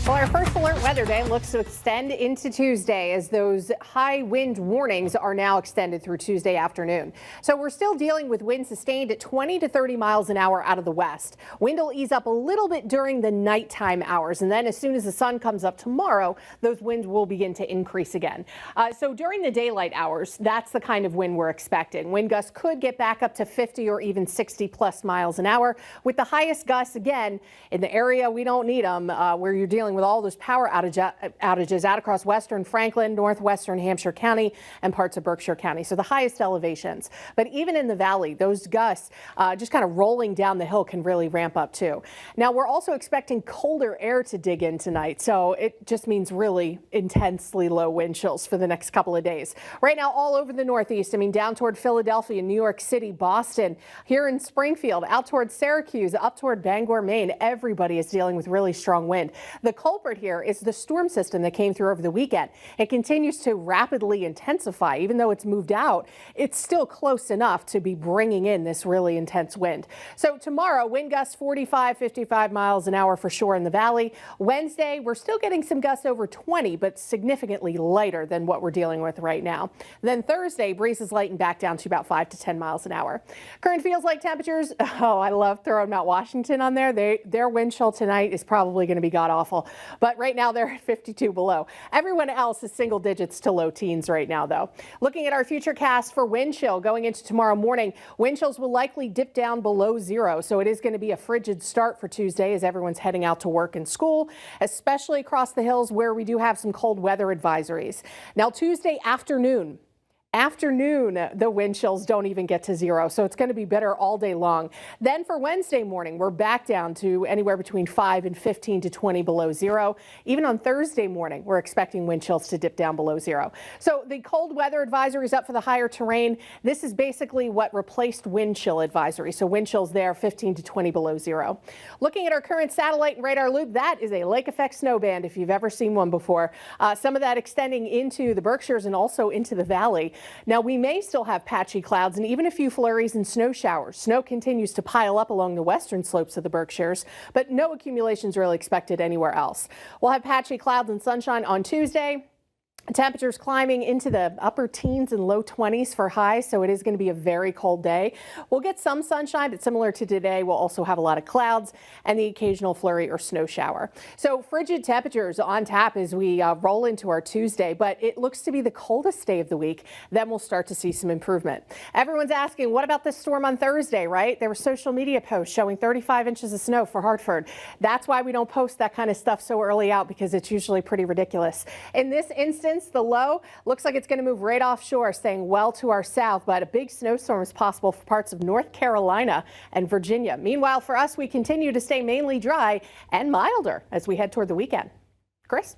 Well, our first alert weather day looks to extend into Tuesday as those high wind warnings are now extended through Tuesday afternoon. So we're still dealing with winds sustained at 20 to 30 miles an hour out of the west. Wind will ease up a little bit during the nighttime hours, and then as soon as the sun comes up tomorrow, those winds will begin to increase again. So during the daylight hours, that's the kind of wind we're expecting. Wind gusts could get back up to 50 or even 60 plus miles an hour, with the highest gusts again in the area we don't need them, where you're dealing with all those power outages out across western Franklin, northwestern Hampshire County, and parts of Berkshire County. So the highest elevations. But even in the valley, those gusts just kind of rolling down the hill can really ramp up too. Now, we're also expecting colder air to dig in tonight. So it just means really intensely low wind chills for the next couple of days. Right now, all over the Northeast, I mean, down toward Philadelphia, New York City, Boston, here in Springfield, out toward Syracuse, up toward Bangor, Maine, everybody is dealing with really strong wind. The culprit here is the storm system that came through over the weekend. It continues to rapidly intensify. Even though it's moved out, it's still close enough to be bringing in this really intense wind. So tomorrow, wind gusts 45, 55 miles an hour for sure in the valley. Wednesday, we're still getting some gusts over 20, but significantly lighter than what we're dealing with right now. Then Thursday, breezes lighten back down to about 5 to 10 miles an hour. Current feels like temperatures. Oh, I love throwing Mount Washington on there. Their wind chill tonight is probably going to be god awful. But right now they're at 52 below. Everyone else is single digits to low teens right now, though. Looking at our future cast for wind chill going into tomorrow morning, wind chills will likely dip down below zero. So it is going to be a frigid start for Tuesday as everyone's heading out to work and school, especially across the hills where we do have some cold weather advisories. Now, Tuesday afternoon, the wind chills don't even get to zero, so it's going to be better all day long. Then for Wednesday morning, we're back down to anywhere between 5 and 15 to 20 below zero. Even on Thursday morning, we're expecting wind chills to dip down below zero. So the cold weather advisory is up for the higher terrain. This is basically what replaced wind chill advisory. So wind chills there 15 to 20 below zero. Looking at our current satellite and radar loop, that is a lake effect snow band if you've ever seen one before. Some of that extending into the Berkshires and also into the valley. Now, we may still have patchy clouds and even a few flurries and snow showers. Snow continues to pile up along the western slopes of the Berkshires, but no accumulations really expected anywhere else. We'll have patchy clouds and sunshine on Tuesday. Temperatures climbing into the upper teens and low 20s for highs, so it is going to be a very cold day. We'll get some sunshine, but similar to today, we'll also have a lot of clouds and the occasional flurry or snow shower. So frigid temperatures on tap as we roll into our Tuesday, but it looks to be the coldest day of the week. Then we'll start to see some improvement. Everyone's asking, what about this storm on Thursday, right? There were social media posts showing 35 inches of snow for Hartford. That's why we don't post that kind of stuff so early out, because it's usually pretty ridiculous. In this instance, the low looks like it's going to move right offshore, staying well to our south, but a big snowstorm is possible for parts of North Carolina and Virginia. Meanwhile, for us, we continue to stay mainly dry and milder as we head toward the weekend. Chris?